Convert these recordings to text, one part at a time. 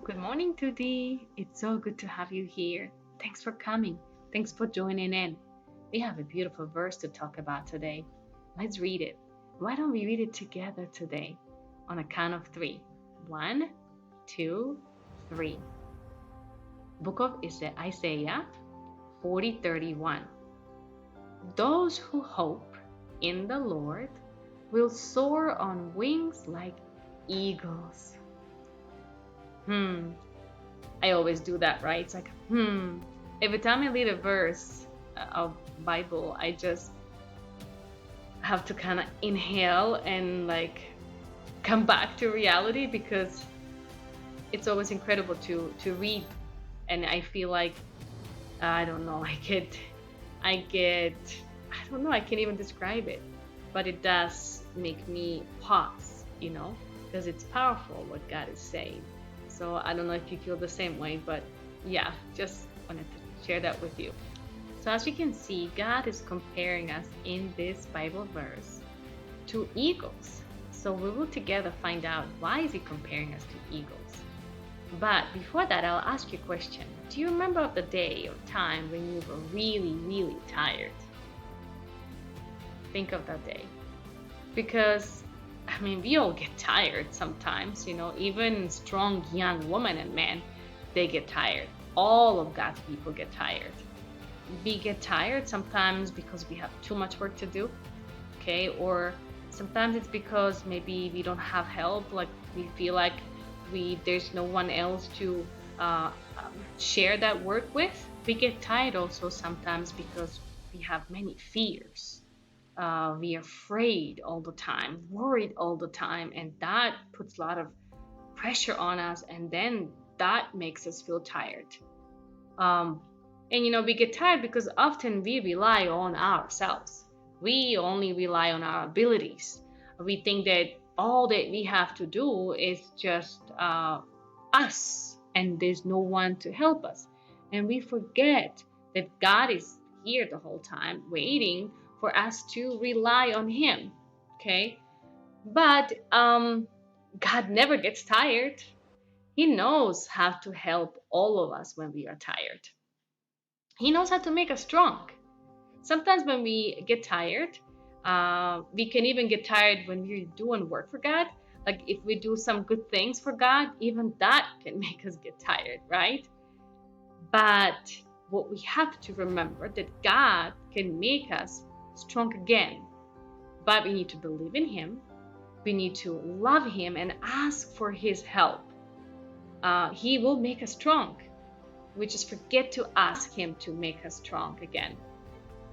Good morning, Tuti. It's so good to have you here. Thanks for coming. Thanks for joining in. We have a beautiful verse to talk about today. Let's read it. Why don't we read it together today on a count of three? One, two, three. Book of Isaiah 40:31. Those who hope in the Lord will soar on wings like eagles. Hmm. I always do that, right? It's like, Every time I read a verse of Bible, I just have to kind of inhale and like come back to reality because it's always incredible to read. And I feel like I don't know, I don't know, I can't even describe it, but it does make me pause, because it's powerful what God is saying. So I don't know if you feel the same way, but yeah, just wanted to share that with you. So as you can see, God is comparing us in this Bible verse to eagles. So we will together find out why is he comparing us to eagles. But before that, I'll ask you a question. Do you remember of the day or time when you were really, really tired? Think of that day. Because, we all get tired sometimes, even strong young women and men, they get tired. All of God's people get tired. We get tired sometimes because we have too much work to do, okay? Or sometimes it's because maybe we don't have help, like we feel like there's no one else to share that work with. We get tired also sometimes because we have many fears. We are afraid all the time, worried all the time, and that puts a lot of pressure on us, and then that makes us feel tired. Um, and we get tired because often we rely on ourselves. We only rely on our abilities. We think that all that we have to do is just us, and there's no one to help us. And we forget that God is here the whole time, waiting for us to rely on Him. Okay? But God never gets tired. He knows how to help all of us when we are tired. He knows how to make us strong. Sometimes when we get tired, we can even get tired when we're doing work for God. Like if we do some good things for God, even that can make us get tired, right? But what we have to remember that God can make us strong again. But we need to believe in Him. We need to love Him and ask for His help. He will make us strong. We just forget to ask Him to make us strong again.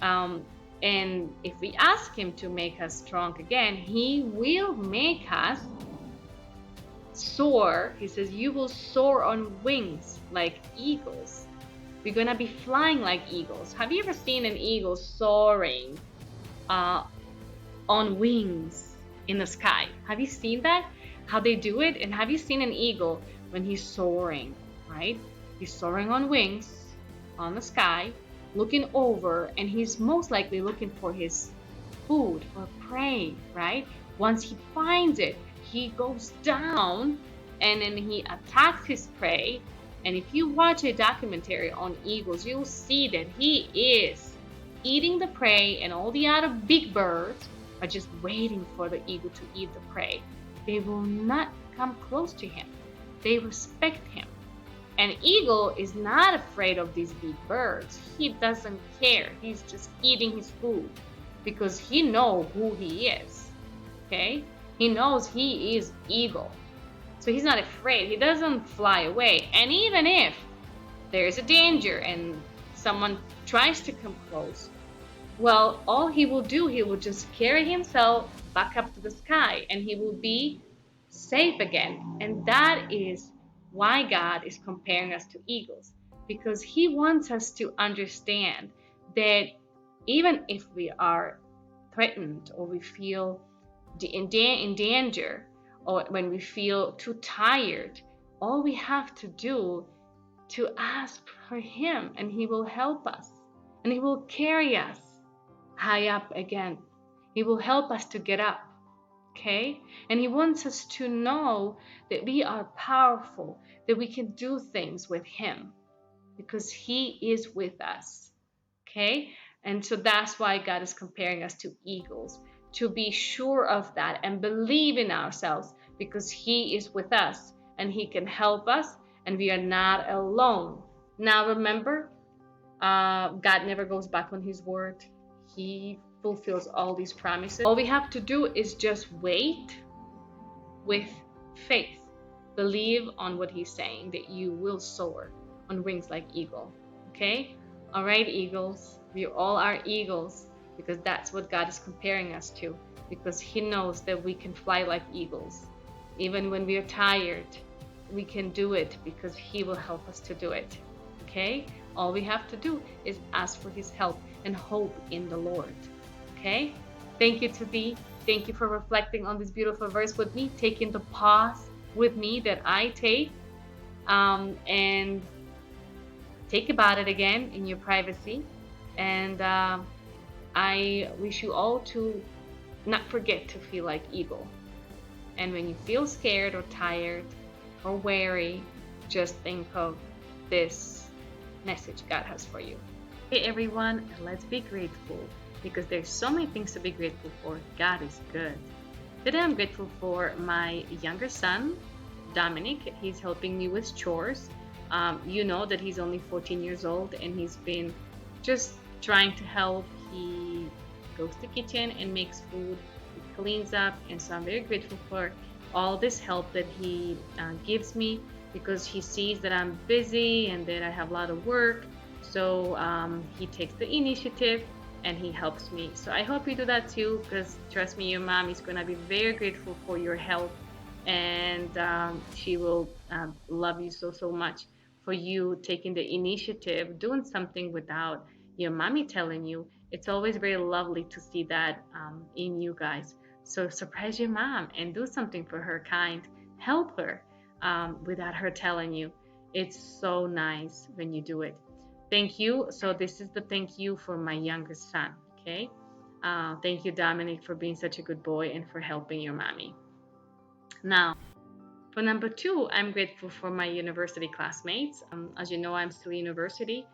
Um, and if we ask Him to make us strong again, He will make us soar. He says, "You will soar on wings like eagles." We're gonna be flying like eagles. Have you ever seen an eagle soaring uh, on wings in the sky? Have you seen that? How they do it? And have you seen an eagle when he's soaring, right? He's soaring on wings on the sky, looking over, and he's most likely looking for his food or prey, right? Once he finds it, he goes down and then he attacks his prey. And if you watch a documentary on eagles, you'll see that he is eating the prey, and all the other big birds are just waiting for the eagle to eat the prey. They will not come close to him. They respect him. An eagle is not afraid of these big birds. He doesn't care. He's just eating his food because he knows who he is. Okay? He knows he is eagle. So he's not afraid. He doesn't fly away. And even if there is a danger and someone tries to come close, well, all he will do, he will just carry himself back up to the sky and he will be safe again. And that is why God is comparing us to eagles, because He wants us to understand that even if we are threatened or we feel in danger or when we feel too tired, all we have to do to ask for Him, and He will help us and He will carry us high up again. He will help us to get up. Okay? And He wants us to know that we are powerful, that we can do things with Him because He is with us. Okay? And so that's why God is comparing us to eagles, to be sure of that and believe in ourselves because He is with us and He can help us and we are not alone. Now remember, God never goes back on His word. He fulfills all these promises. All we have to do is just wait with faith. Believe on what He's saying, that you will soar on wings like eagle. Okay? All right, eagles. We all are eagles because that's what God is comparing us to. Because He knows that we can fly like eagles. Even when we are tired, we can do it because He will help us to do it. Okay? All we have to do is ask for His help and hope in the Lord. Okay? Thank you to thee. Thank you for reflecting on this beautiful verse with me, taking the pause with me that I take, and think about it again in your privacy. And I wish you all to not forget to feel like eagle. And when you feel scared or tired or weary, just think of this message God has for you. Hey everyone, let's be grateful because there's so many things to be grateful for. God is good. Today I'm grateful for my younger son, Dominic. He's helping me with chores. You know that he's only 14 years old and he's been just trying to help. He goes to the kitchen and makes food, he cleans up, and so I'm very grateful for all this help that he gives me because he sees that I'm busy and that I have a lot of work. So he takes the initiative and he helps me. So I hope you do that too, because trust me, your mom is going to be very grateful for your help, and she will love you so much for you taking the initiative, doing something without your mommy telling you. It's always very lovely to see that in you guys. So surprise your mom and do something for her, kind. Help her without her telling you. It's so nice when you do it. Thank you. So this is the thank you for my younger son. Okay. Thank you, Dominic, for being such a good boy and for helping your mommy. Now, for number two, I'm grateful for my university classmates. As you know, I'm still university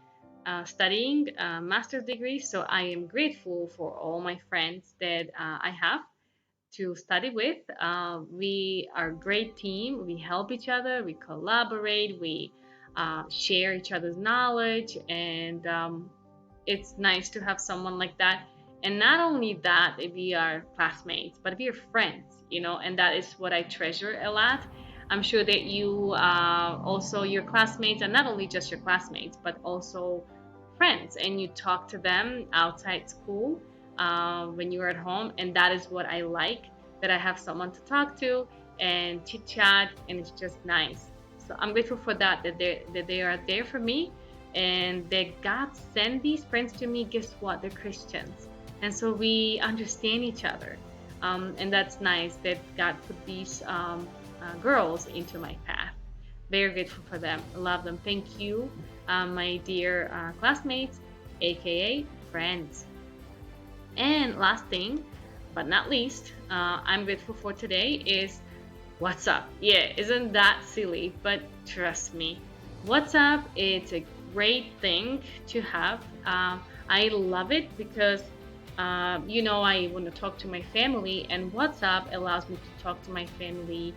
studying a master's degree, so I am grateful for all my friends that I have to study with. We are a great team. We help each other. We collaborate. We share each other's knowledge, and it's nice to have someone like that. And not only that, we are classmates, but we are friends, and that is what I treasure a lot. I'm sure that you also, your classmates are not only just your classmates, but also friends, and you talk to them outside school when you're at home. And that is what I like, that I have someone to talk to and chit chat, and it's just nice. So I'm grateful for that they are there for me, and that God sent these friends to me. Guess what? They're Christians, and so we understand each other, and that's nice that God put these girls into my path. Very grateful for them. Love them. Thank you, my dear classmates, aka friends. And last thing, but not least, I'm grateful for today is WhatsApp. Yeah, isn't that silly? But trust me, WhatsApp, it's a great thing to have. I love it because, I want to talk to my family, and WhatsApp allows me to talk to my family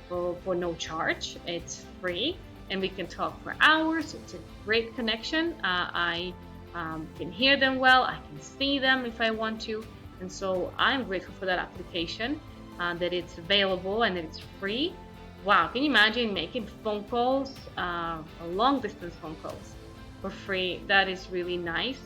for no charge. It's free, and we can talk for hours. It's a great connection. I can hear them well. I can see them if I want to. And so I'm grateful for that application, that it's available and that it's free. Wow, can you imagine making phone calls, long distance phone calls for free? That is really nice.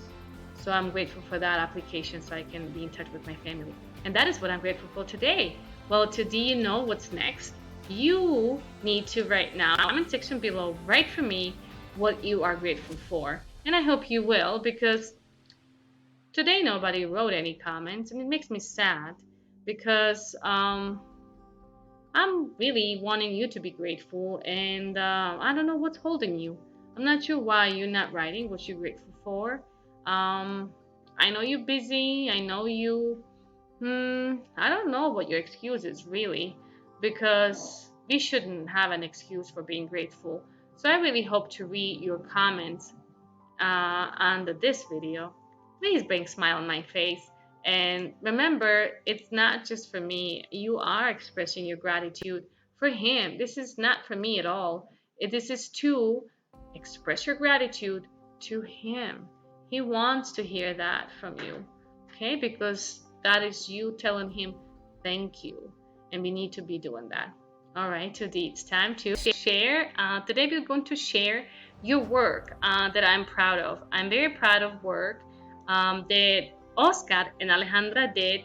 So I'm grateful for that application so I can be in touch with my family. And that is what I'm grateful for today. Well, do you know what's next? You need to write now, comment section below, write for me what you are grateful for. And I hope you will, because today nobody wrote any comments, and it makes me sad because I'm really wanting you to be grateful, and I don't know what's holding you. I'm not sure why you're not writing what you're grateful for. I know you're busy. I know you I don't know what your excuse is really, because we shouldn't have an excuse for being grateful. So I really hope to read your comments under this video. Please bring a smile on my face. And remember, it's not just for me. You are expressing your gratitude for him. This is not for me at all. This is to express your gratitude to him. He wants to hear that from you. Okay? Because that is you telling him thank you. And we need to be doing that. All right, today it's time to share. Today we're going to share your work that I'm proud of. I'm very proud of work that Oscar and Alejandra did.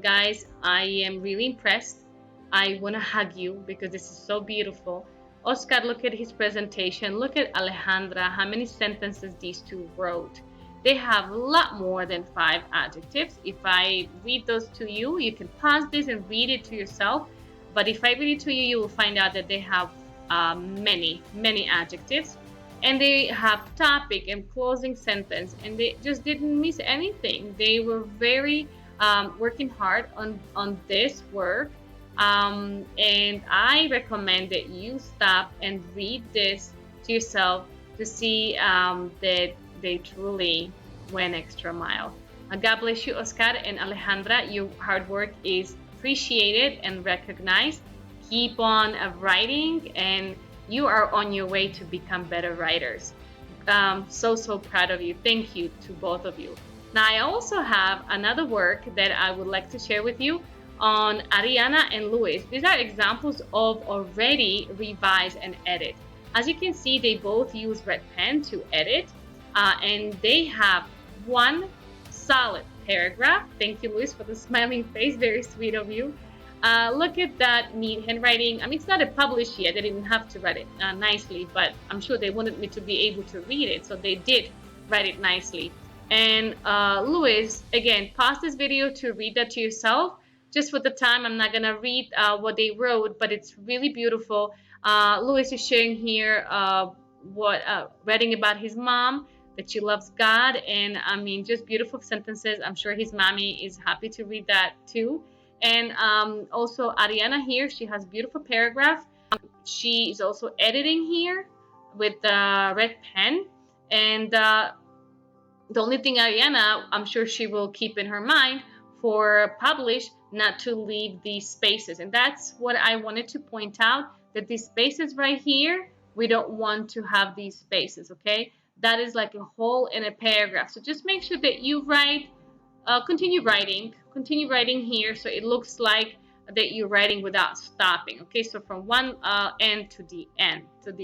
Guys, I am really impressed. I want to hug you because this is so beautiful. Oscar, look at his presentation. Look at Alejandra, how many sentences these two wrote. They have a lot more than 5 adjectives. If I read those to you, you can pause this and read it to yourself. But if I read it to you, you will find out that they have many adjectives. And they have topic and closing sentence. And they just didn't miss anything. They were very working hard on this work. And I recommend that you stop and read this to yourself to see that they truly went extra mile. God bless you, Oscar and Alejandra. Your hard work is appreciated and recognized. Keep on writing, and you are on your way to become better writers. So proud of you. Thank you to both of you. Now, I also have another work that I would like to share with you on Ariana and Luis. These are examples of already revised and edit. As you can see, they both use red pen to edit, and they have one solid paragraph. Thank you, Luis, for the smiling face. Very sweet of you. Look at that neat handwriting. I mean, it's not a published yet. They didn't have to write it nicely, but I'm sure they wanted me to be able to read it, so they did write it nicely. And Luis, again, pause this video to read that to yourself. Just for the time, I'm not gonna read what they wrote, but it's really beautiful. Luis is sharing here writing about his mom, that she loves God, and I mean, just beautiful sentences. I'm sure his mommy is happy to read that too. And also Ariana here, she has beautiful paragraph. She is also editing here with the red pen, and the only thing Ariana, I'm sure she will keep in her mind for publish, not to leave these spaces. And that's what I wanted to point out, that these spaces right here, we don't want to have these spaces, okay? That is like a hole in a paragraph. So just make sure that you write, continue writing here, so it looks like that you're writing without stopping, okay? So from one end to the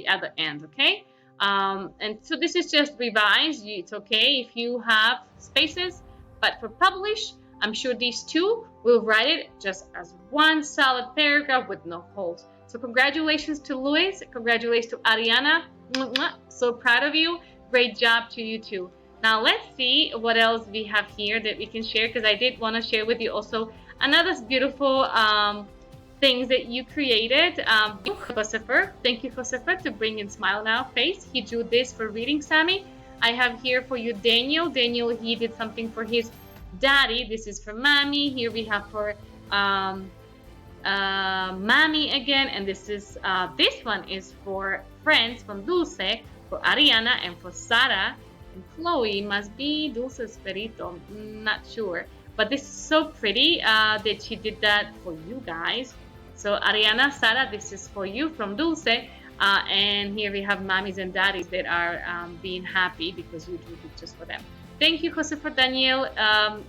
other end, okay? And so this is just revised. It's okay if you have spaces, but for publish, I'm sure these two will write it just as one solid paragraph with no holes. So congratulations to Luis, congratulations to Ariana. So proud of you. Great job to you too. Now let's see what else we have here that we can share, because I did want to share with you also another beautiful things that you created. Josepher, thank you, Josepher, to bring in smile on our face. He drew this for reading Sammy. I have here for you Daniel. Daniel, he did something for his daddy. This is for mommy. Here we have for mommy again, and this one is for friends from Dulce, for Ariana, and for Sara. And Chloe must be Dulce Esperito, not sure. But this is so pretty that she did that for you guys. So Ariana, Sara, this is for you from Dulce. And here we have mommies and daddies that are being happy because you drew pictures for them. Thank you, Jose, for Daniel,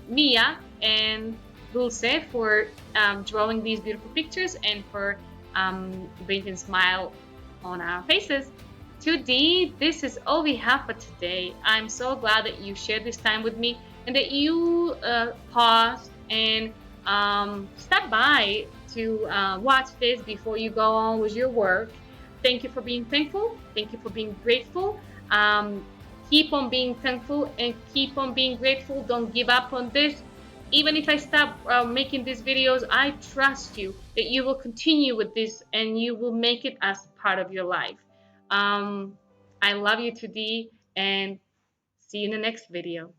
Mia, and Dulce for drawing these beautiful pictures and for bringing smile on our faces. Today, this is all we have for today. I'm so glad that you shared this time with me and that you paused and stopped by to watch this before you go on with your work. Thank you for being thankful. Thank you for being grateful. Keep on being thankful and keep on being grateful. Don't give up on this. Even if I stop making these videos, I trust you that you will continue with this and you will make it as part of your life. I love you today, and see you in the next video.